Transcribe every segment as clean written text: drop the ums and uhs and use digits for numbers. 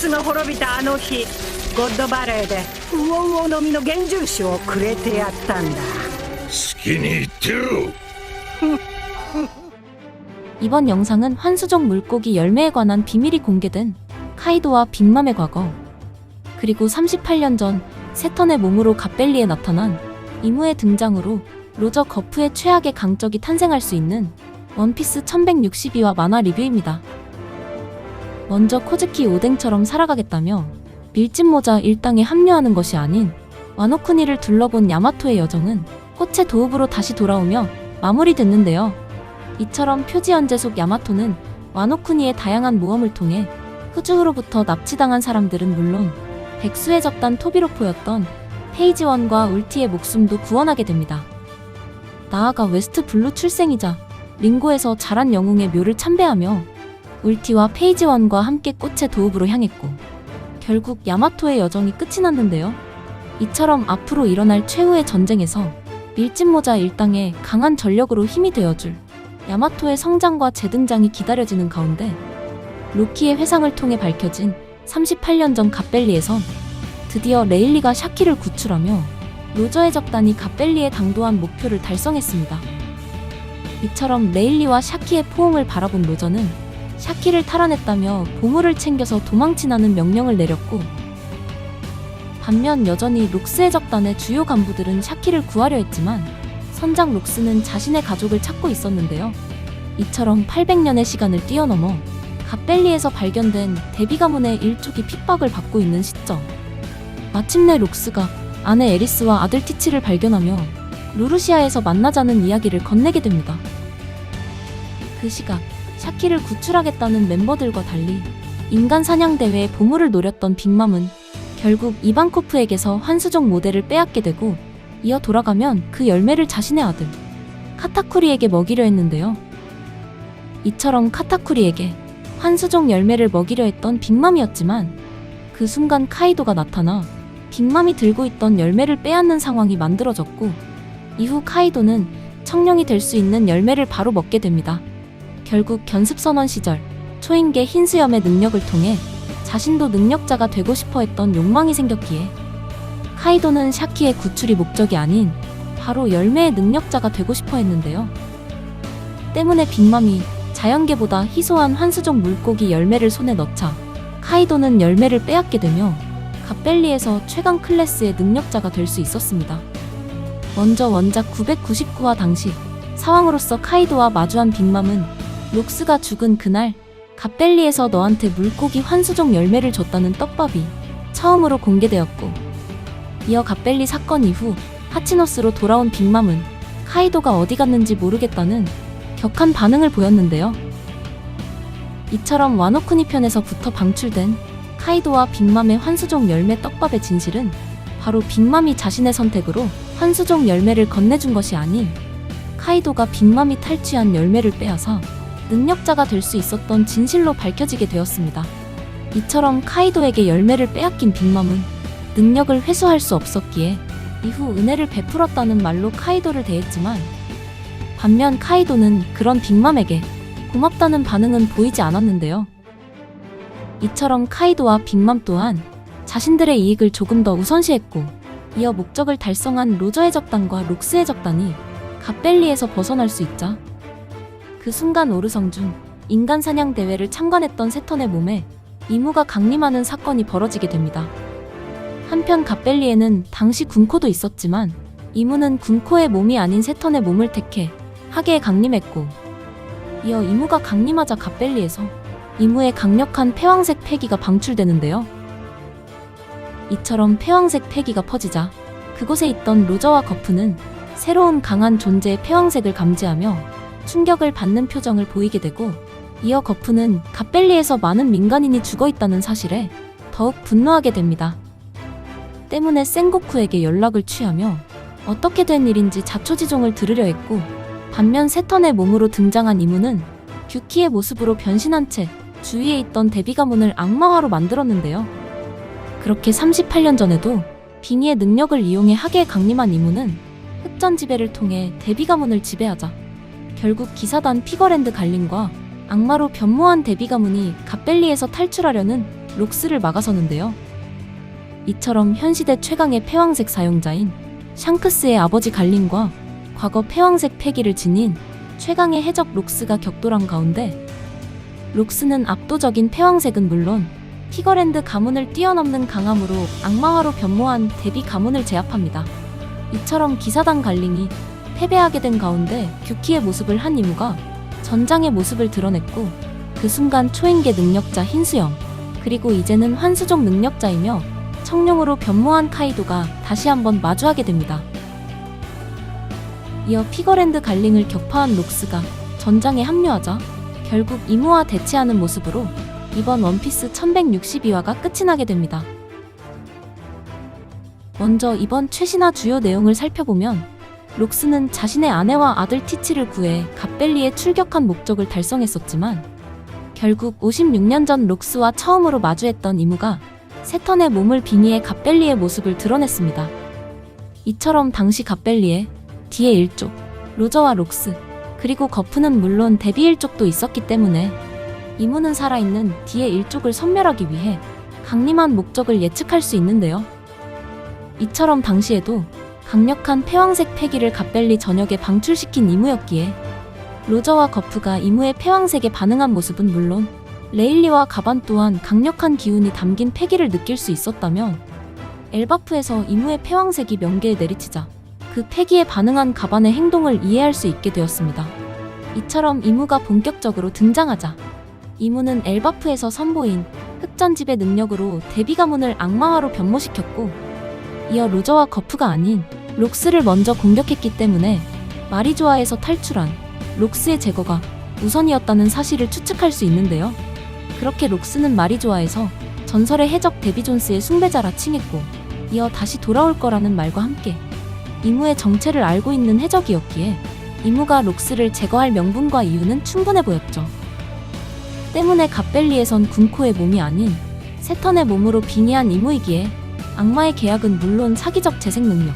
スが滅びたあの日、ゴッドバレーでウオウオの実の幻獣種をくれてやったんだ。好きに言ってろ。 이번 영상은 환수종 물고기 열매에 관한 비밀이 공개된 카이도와 빅맘의 과거, 그리고 38년 전 세턴의 몸으로 갓벨리에 나타난 이무의 등장으로 로저 거프의 최악의 강적이 탄생할 수 있는 원피스 1162화 만화 리뷰입니다. 먼저 코즈키 오뎅처럼 살아가겠다며 밀짚모자 일당에 합류하는 것이 아닌 와노쿠니를 둘러본 야마토의 여정은 꽃의 도읍으로 다시 돌아오며 마무리됐는데요. 이처럼 표지 연재 속 야마토는 와노쿠니의 다양한 모험을 통해 후주후로부터 납치당한 사람들은 물론 백수의 적단 토비로포였던 페이지원과 울티의 목숨도 구원하게 됩니다. 나아가 웨스트 블루 출생이자 링고에서 자란 영웅의 묘를 참배하며 울티와 페이지원과 함께 꽃의 도읍으로 향했고 결국 야마토의 여정이 끝이 났는데요. 이처럼 앞으로 일어날 최후의 전쟁에서 밀짚모자 일당의 강한 전력으로 힘이 되어줄 야마토의 성장과 재등장이 기다려지는 가운데 로키의 회상을 통해 밝혀진 38년 전 갓벨리에선 드디어 레일리가 샤키를 구출하며 로저의 적단이 갓벨리에 당도한 목표를 달성했습니다. 이처럼 레일리와 샤키의 포옹을 바라본 로저는 샤키를 탈환했다며 보물을 챙겨서 도망치라는 명령을 내렸고, 반면 여전히 록스의 적단의 주요 간부들은 샤키를 구하려 했지만 선장 록스는 자신의 가족을 찾고 있었는데요. 이처럼 800년의 시간을 뛰어넘어 갓벨리에서 발견된 데비 가문의 일족이 핍박을 받고 있는 시점, 마침내 록스가 아내 에리스와 아들 티치를 발견하며 루루시아에서 만나자는 이야기를 건네게 됩니다. 그 시각 샤키를 구출하겠다는 멤버들과 달리 인간 사냥 대회에 보물을 노렸던 빅맘은 결국 이반코프에게서 환수종 모델을 빼앗게 되고, 이어 돌아가면 그 열매를 자신의 아들 카타쿠리에게 먹이려 했는데요. 이처럼 카타쿠리에게 환수종 열매를 먹이려 했던 빅맘이었지만 그 순간 카이도가 나타나 빅맘이 들고 있던 열매를 빼앗는 상황이 만들어졌고, 이후 카이도는 청룡이 될 수 있는 열매를 바로 먹게 됩니다. 결국 견습선원 시절 초인계 흰수염의 능력을 통해 자신도 능력자가 되고 싶어 했던 욕망이 생겼기에 카이도는 샤키의 구출이 목적이 아닌 바로 열매의 능력자가 되고 싶어 했는데요. 때문에 빅맘이 자연계보다 희소한 환수종 물고기 열매를 손에 넣자 카이도는 열매를 빼앗게 되며 갓벨리에서 최강 클래스의 능력자가 될 수 있었습니다. 먼저 원작 999화 당시 사왕으로서 카이도와 마주한 빅맘은 록스가 죽은 그날 갓벨리에서 너한테 물고기 환수종 열매를 줬다는 떡밥이 처음으로 공개되었고, 이어 갓벨리 사건 이후 하치노스로 돌아온 빅맘은 카이도가 어디 갔는지 모르겠다는 격한 반응을 보였는데요. 이처럼 와노쿠니 편에서부터 방출된 카이도와 빅맘의 환수종 열매 떡밥의 진실은 바로 빅맘이 자신의 선택으로 환수종 열매를 건네준 것이 아닌 카이도가 빅맘이 탈취한 열매를 빼앗아 능력자가 될 수 있었던 진실로 밝혀지게 되었습니다. 이처럼 카이도에게 열매를 빼앗긴 빅맘은 능력을 회수할 수 없었기에 이후 은혜를 베풀었다는 말로 카이도를 대했지만, 반면 카이도는 그런 빅맘에게 고맙다는 반응은 보이지 않았는데요. 이처럼 카이도와 빅맘 또한 자신들의 이익을 조금 더 우선시했고, 이어 목적을 달성한 로저의 적단과 록스의 적단이 갓벨리에서 벗어날 수 있자 그 순간 오르성 중 인간 사냥 대회를 참관했던 세턴의 몸에 이무가 강림하는 사건이 벌어지게 됩니다. 한편 갓벨리에는 당시 군코도 있었지만 이무는 군코의 몸이 아닌 세턴의 몸을 택해 하계에 강림했고, 이어 이무가 강림하자 갓벨리에서 이무의 강력한 패왕색 패기가 방출되는데요. 이처럼 패왕색 패기가 퍼지자 그곳에 있던 로저와 거프는 새로운 강한 존재의 패왕색을 감지하며 충격을 받는 표정을 보이게 되고, 이어 거프는 갓벨리에서 많은 민간인이 죽어있다는 사실에 더욱 분노하게 됩니다. 때문에 센고쿠에게 연락을 취하며 어떻게 된 일인지 자초지종을 들으려 했고, 반면 세턴의 몸으로 등장한 이무는 규키의 모습으로 변신한 채 주위에 있던 데비 가문을 악마화로 만들었는데요. 그렇게 38년 전에도 빙의의 능력을 이용해 하계에 강림한 이무는 흑전 지배를 통해 데비 가문을 지배하자 결국 기사단 피거랜드 갈림과 악마로 변모한 데비 가문이 갓벨리에서 탈출하려는 록스를 막아서는데요. 이처럼 현시대 최강의 패왕색 사용자인 샹크스의 아버지 갈린과 과거 패왕색 패기를 지닌 최강의 해적 록스가 격돌한 가운데 록스는 압도적인 패왕색은 물론 티거랜드 가문을 뛰어넘는 강함으로 악마화로 변모한 데비 가문을 제압합니다. 이처럼 기사단 갈린이 패배하게 된 가운데 규키의 모습을 한 이무가 전장의 모습을 드러냈고 그 순간 초인계 능력자 흰수염 그리고 이제는 환수족 능력자이며 청룡으로 변모한 카이도가 다시 한번 마주하게 됩니다. 이어 피거랜드 갈링을 격파한 록스가 전장에 합류하자 결국 이무와 대치하는 모습으로 이번 원피스 1162화가 끝이 나게 됩니다. 먼저 이번 최신화 주요 내용을 살펴보면 록스는 자신의 아내와 아들 티치를 구해 갓벨리에 출격한 목적을 달성했었지만 결국 56년 전 록스와 처음으로 마주했던 이무가 세턴의 몸을 빙의해 갓벨리의 모습을 드러냈습니다. 이처럼 당시 갓벨리에 디의 일족, 로저와 록스, 그리고 거프는 물론 데비 일족도 있었기 때문에 이무는 살아있는 디의 일족을 섬멸하기 위해 강림한 목적을 예측할 수 있는데요. 이처럼 당시에도 강력한 패왕색 패기를 갓벨리 전역에 방출시킨 이무였기에 로저와 거프가 이무의 패왕색에 반응한 모습은 물론 레일리와 가반 또한 강력한 기운이 담긴 패기를 느낄 수 있었다면 엘바프에서 이무의 패왕색이 명계에 내리치자 그 패기에 반응한 가반의 행동을 이해할 수 있게 되었습니다. 이처럼 이무가 본격적으로 등장하자 이무는 엘바프에서 선보인 흑전집의 능력으로 데비 가문을 악마화로 변모시켰고 이어 로저와 거프가 아닌 록스를 먼저 공격했기 때문에 마리조아에서 탈출한 록스의 제거가 우선이었다는 사실을 추측할 수 있는데요. 그렇게 록스는 마리조아에서 전설의 해적 데비 존스의 숭배자라 칭했고 이어 다시 돌아올 거라는 말과 함께 이무의 정체를 알고 있는 해적이었기에 이무가 록스를 제거할 명분과 이유는 충분해 보였죠. 때문에 갓벨리에선 군코의 몸이 아닌 세턴의 몸으로 빙의한 이무이기에 악마의 계약은 물론 사기적 재생 능력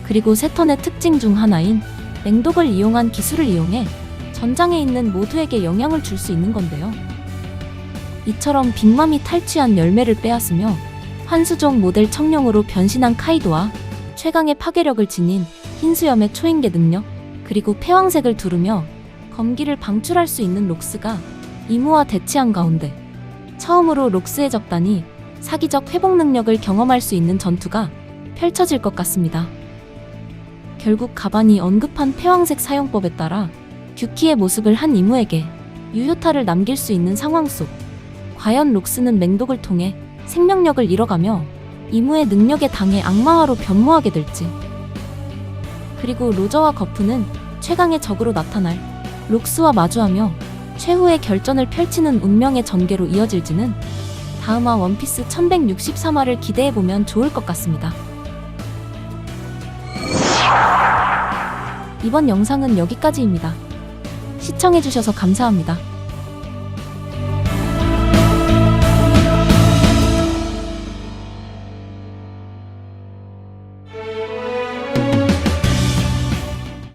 그리고 세턴의 특징 중 하나인 맹독을 이용한 기술을 이용해 전장에 있는 모두에게 영향을 줄 수 있는 건데요. 이처럼 빅맘이 탈취한 열매를 빼앗으며 환수종 모델 청룡으로 변신한 카이도와 최강의 파괴력을 지닌 흰수염의 초인계 능력 그리고 패왕색을 두르며 검기를 방출할 수 있는 록스가 이무와 대치한 가운데 처음으로 록스의 적단이 사기적 회복 능력을 경험할 수 있는 전투가 펼쳐질 것 같습니다. 결국 가반이 언급한 패왕색 사용법에 따라 규키의 모습을 한 이무에게 유효타를 남길 수 있는 상황 속 과연 록스는 맹독을 통해 생명력을 잃어가며 이무의 능력에 당해 악마화로 변모하게 될지 그리고 로저와 거프는 최강의 적으로 나타날 록스와 마주하며 최후의 결전을 펼치는 운명의 전개로 이어질지는 다음화 원피스 1163화를 기대해보면 좋을 것 같습니다. 이번 영상은 여기까지입니다. 시청해주셔서 감사합니다.